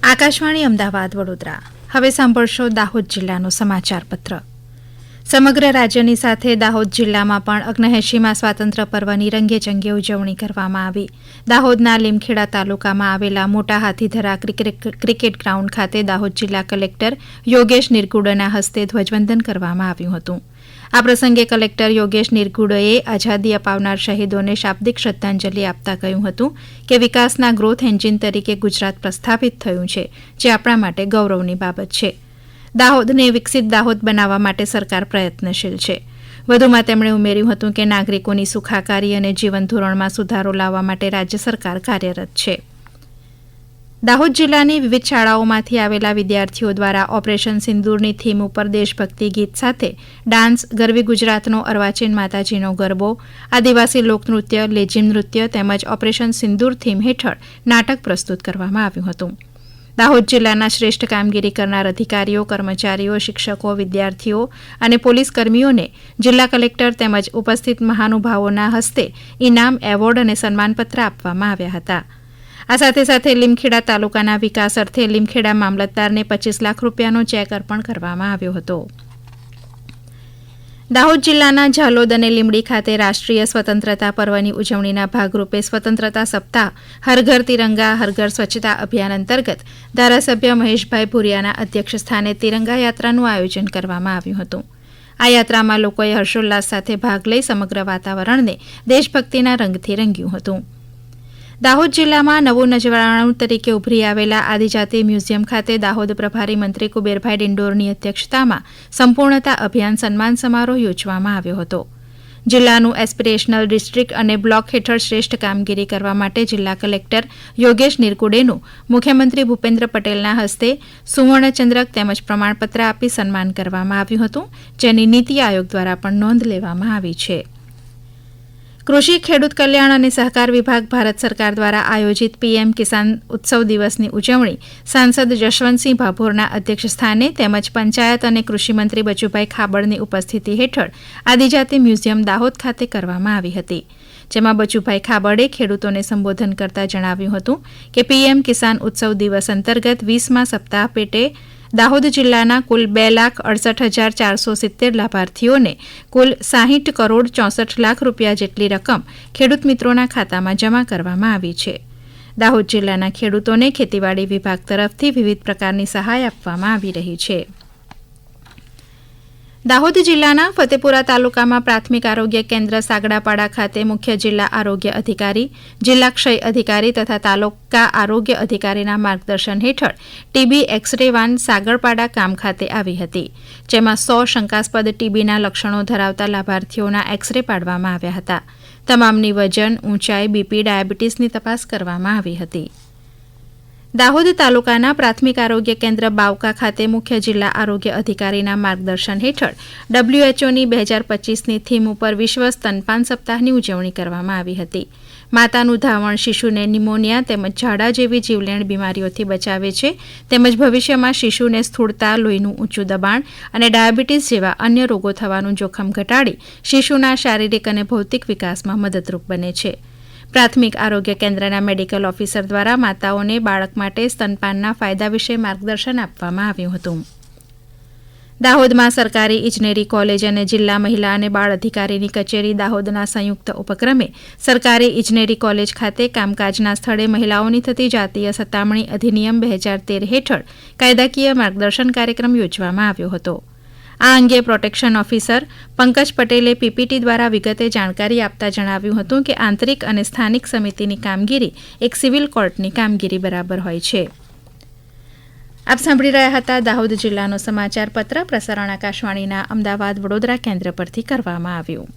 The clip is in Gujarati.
આકાશવાણી અમદાવાદ વડોદરા. હવે સાંભળશો દાહોદ જિલ્લાનો સમાચાર પત્ર. સમગ્ર રાજ્યની સાથે દાહોદ જિલ્લામાં પણ 79મા સ્વાતંત્ર્ય પર્વની રંગેચંગે ઉજવણી કરવામાં આવી. દાહોદના લીમખેડા તાલુકામાં આવેલા મોટા હાથીધરા ક્રિકેટ ગ્રાઉન્ડ ખાતે દાહોદ જિલ્લા કલેક્ટર યોગેશ નિરગુડેના હસ્તે ધ્વજવંદન કરવામાં આવ્યું હતું. આ પ્રસંગે કલેક્ટર યોગેશ નિરગુડેએ આઝાદી અપાવનાર શહીદોને શાબ્દિક શ્રદ્ધાંજલિ આપતા કહ્યું હતું કે વિકાસના ગ્રોથ એન્જિન તરીકે ગુજરાત પ્રસ્થાપિત થયું છે, જે આપણા માટે ગૌરવની બાબત છે. દાહોદને વિકસિત દાહોદ બનાવવા માટે સરકાર પ્રયત્નશીલ છે. વધુમાં તેમણે ઉમેર્યું હતું કે નાગરિકોની સુખાકારી અને જીવન ધોરણમાં સુધારો લાવવા માટે રાજ્ય સરકાર કાર્યરત છે. દાહોદ જિલ્લાની વિવિધ શાળાઓમાંથી આવેલા વિદ્યાર્થીઓ દ્વારા ઓપરેશન સિંદૂરની થીમ ઉપર દેશભક્તિ ગીત સાથે ડાન્સ, ગરવી ગુજરાતનો અર્વાચીન માતાજીનો ગરબો, આદિવાસી લોકનૃત્ય, લેઝિમ નૃત્ય તેમજ ઓપરેશન સિંદૂર થીમ હેઠળ નાટક પ્રસ્તુત કરવામાં આવ્યું હતું. દાહોદ જિલ્લાના શ્રેષ્ઠ કામગીરી કરનાર અધિકારીઓ, કર્મચારીઓ, શિક્ષકો, વિદ્યાર્થીઓ અને પોલીસ કર્મીઓને જિલ્લા કલેક્ટર તેમજ ઉપસ્થિત મહાનુભાવોના હસ્તે ઇનામ, એવોર્ડ અને સન્માનપત્ર આપવામાં આવ્યા હતા. આ સાથે સાથે લીમખેડા તાલુકાના વિકાસ અર્થે લીમખેડા મામલતદારને 25 લાખ રૂપિયાનો ચેક અર્પણ કરવામાં આવ્યો હતો. દાહોદ જિલ્લાના ઝાલોદ અને લીંબડી ખાતે રાષ્ટ્રીય સ્વતંત્રતા પર્વની ઉજવણીના ભાગરૂપે સ્વતંત્રતા સપ્તાહ હર ઘર તિરંગા હર ઘર સ્વચ્છતા અભિયાન અંતર્ગત ધારાસભ્ય મહેશભાઈ ભુરિયાના અધ્યક્ષસ્થાને તિરંગા યાત્રાનું આયોજન કરવામાં આવ્યું હતું. આ યાત્રામાં લોકોએ હર્ષોલ્લાસ સાથે ભાગ લઈ સમગ્ર વાતાવરણને દેશભક્તિના રંગથી રંગ્યું હતું. દાહોદ જિલ્લામાં નવું નજરાણું તરીકે ઉભરી આવેલા આદિજાતિ મ્યુઝિયમ ખાતે દાહોદ પ્રભારી મંત્રી કુબેરભાઈ ડિંડોરની અધ્યક્ષતામાં સંપૂર્ણતા અભિયાન સન્માન સમારોહ યોજવામાં આવ્યો હતો. જિલ્લાનું એસ્પિરેશનલ ડિસ્ટ્રિક્ટ અને બ્લોક હેઠળ શ્રેષ્ઠ કામગીરી કરવા માટે જિલ્લા કલેક્ટર યોગેશ નિરગુડેનું મુખ્યમંત્રી ભૂપેન્દ્ર પટેલના હસ્તે સુવર્ણચંદ્રક તેમજ પ્રમાણપત્ર આપી સન્માન કરવામાં આવ્યું હતું, જેની નીતિ આયોગ દ્વારા પણ નોંધ લેવામાં આવી છે. કૃષિ, ખેડૂત કલ્યાણ અને સહકાર વિભાગ ભારત સરકાર દ્વારા આયોજિત પીએમ કિસાન ઉત્સવ દિવસની ઉજવણી સાંસદ જશવંતસિંહ ભાભોરના અધ્યક્ષસ્થાને તેમજ પંચાયત અને કૃષિમંત્રી બચુભાઈ ખાબડની ઉપસ્થિતિ હેઠળ આદિજાતિ મ્યુઝિયમ દાહોદ ખાતે કરવામાં આવી હતી. જેમાં બચુભાઈ ખાબડે ખેડૂતોને સંબોધન કરતા જણાવ્યું હતું કે પીએમ કિસાન ઉત્સવ દિવસ અંતર્ગત 20મા સપ્તાહ પેટે દાહોદ જિલ્લાના કુલ 2,68,470 લાભાર્થીઓને કુલ 60 કરોડ 64 લાખ રૂપિયા જેટલી રકમ ખેડૂત મિત્રોના ખાતામાં જમા કરવામાં આવી છે. દાહોદ જિલ્લાના ખેડૂતોને ખેતીવાડી વિભાગ તરફથી વિવિધ પ્રકારની સહાય આપવામાં આવી રહી છે. દાહોદ જિલ્લાના ફતેપુરા તાલુકામાં પ્રાથમિક આરોગ્ય કેન્દ્ર સાગડાપાડા ખાતે મુખ્ય જિલ્લા આરોગ્ય અધિકારી, જિલ્લા ક્ષય અધિકારી તથા તાલુકા આરોગ્ય અધિકારીના માર્ગદર્શન હેઠળ ટીબી એક્સ-રે વાન સાગરપાડા ગામ ખાતે આવી હતી, જેમાં 100 શંકાસ્પદ ટીબીના લક્ષણો ધરાવતા લાભાર્થીઓના એક્સ-રે પાડવામાં આવ્યા હતા. તમામની વજન, ઊંચાઈ, બીપી, ડાયાબિટીસની તપાસ કરવામાં આવી હતી. દાહોદ તાલુકાના પ્રાથમિક આરોગ્ય કેન્દ્ર બાવકા ખાતે મુખ્ય જિલ્લા આરોગ્ય અધિકારીના માર્ગદર્શન હેઠળ WHOની 2025ની થીમ ઉપર વિશ્વ સ્તનપાન સપ્તાહની ઉજવણી કરવામાં આવી હતી. માતાનું ધાવણ શિશુને નિમોનિયા તેમજ ઝાડા જેવી જીવલેણ બીમારીઓથી બચાવે છે, તેમજ ભવિષ્યમાં શિશુને સ્થૂળતા, લોહીનું ઊંચું દબાણ અને ડાયાબિટીસ જેવા અન્ય રોગો થવાનું જોખમ ઘટાડી શિશુના શારીરિક અને ભૌતિક વિકાસમાં મદદરૂપ બને છે. પ્રાથમિક આરોગ્ય કેન્દ્રના મેડિકલ ઓફિસર દ્વારા માતાઓને બાળક માટે સ્તનપાનના ફાયદા વિશે માર્ગદર્શન આપવામાં આવ્યું હતું. દાહોદમાં સરકારી ઇજનેરી કોલેજ અને જિલ્લા મહિલા અને બાળ અધિકારીની કચેરી દાહોદના સંયુક્ત ઉપક્રમે સરકારી ઇજનેરી કોલેજ ખાતે કામકાજના સ્થળે મહિલાઓની થતી જાતીય સતામણી અધિનિયમ 2013 હેઠળ કાયદાકીય માર્ગદર્શન કાર્યક્રમ યોજવામાં આવ્યો હતો. આ અંગે પ્રોટેક્શન ઓફિસર પંકજ પટેલે પીપીટી દ્વારા વિગતે જાણકારી આપતા જણાવ્યું હતું કે આંતરિક અને સ્થાનિક સમિતિની કામગીરી એક સિવિલ કોર્ટની કામગીરી બરાબર હોય છે. આપ સાંભળી રહ્યા હતા દાહોદ જિલ્લાનો સમાચાર પત્ર. પ્રસારણ આકાશવાણીના અમદાવાદ વડોદરા કેન્દ્ર પરથી કરવામાં આવ્યું.